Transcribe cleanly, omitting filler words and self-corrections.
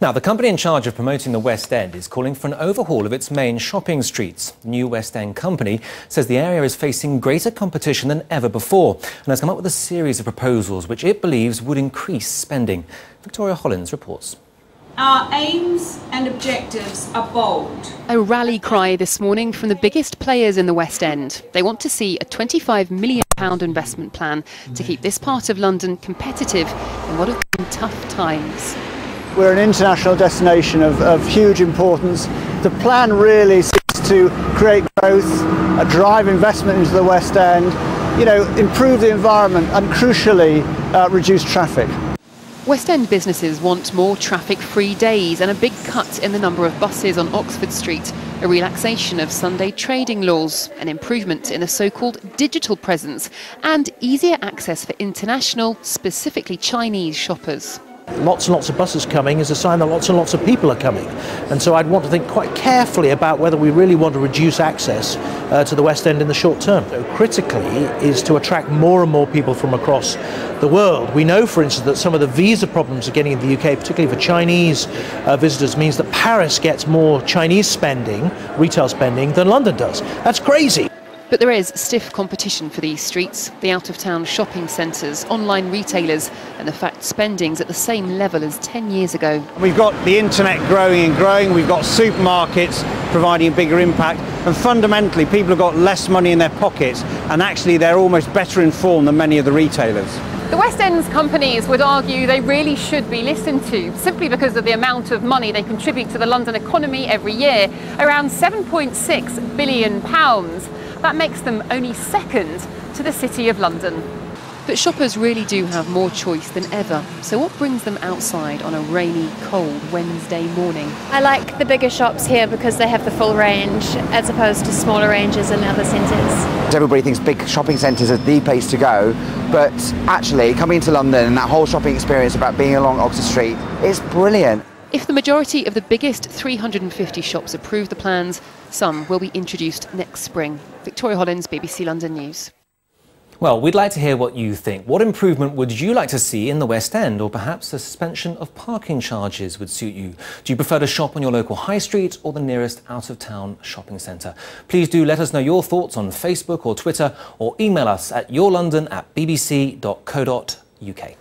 Now, the company in charge of promoting the West End is calling for an overhaul of its main shopping streets. The new West End company says the area is facing greater competition than ever before and has come up with a series of proposals which it believes would increase spending. Victoria Hollins reports. Our aims and objectives are bold. A rally cry this morning from the biggest players in the West End. They want to see a £25 million investment plan to keep this part of London competitive in what have been tough times. We're an international destination of huge importance. The plan really seeks to create growth, drive investment into the West End, improve the environment and crucially reduce traffic. West End businesses want more traffic-free days and a big cut in the number of buses on Oxford Street, a relaxation of Sunday trading laws, an improvement in the so-called digital presence and easier access for international, specifically Chinese shoppers. Lots and lots of buses coming is a sign that lots and lots of people are coming. And so I'd want to think quite carefully about whether we really want to reduce access to the West End in the short term. So critically is to attract more and more people from across the world. We know, for instance, that some of the visa problems are getting in the UK, particularly for Chinese visitors, means that Paris gets more Chinese spending, retail spending, than London does. That's crazy. But there is stiff competition for these streets, the out-of-town shopping centres, online retailers, and the fact spending's at the same level as 10 years ago. We've got the internet growing and growing, we've got supermarkets providing a bigger impact, and fundamentally people have got less money in their pockets, and actually they're almost better informed than many of the retailers. The West End's companies would argue they really should be listened to, simply because of the amount of money they contribute to the London economy every year, around £7.6 billion. That makes them only second to the City of London. But shoppers really do have more choice than ever. So what brings them outside on a rainy, cold Wednesday morning? I like the bigger shops here because they have the full range as opposed to smaller ranges in other centres. Everybody thinks big shopping centres are the place to go, but actually coming to London and that whole shopping experience about being along Oxford Street is brilliant. If the majority of the biggest 350 shops approve the plans, some will be introduced next spring. Victoria Hollins, BBC London News. Well, we'd like to hear what you think. What improvement would you like to see in the West End? Or perhaps the suspension of parking charges would suit you? Do you prefer to shop on your local high street or the nearest out-of-town shopping centre? Please do let us know your thoughts on Facebook or Twitter, or email us at yourlondon@bbc.co.uk.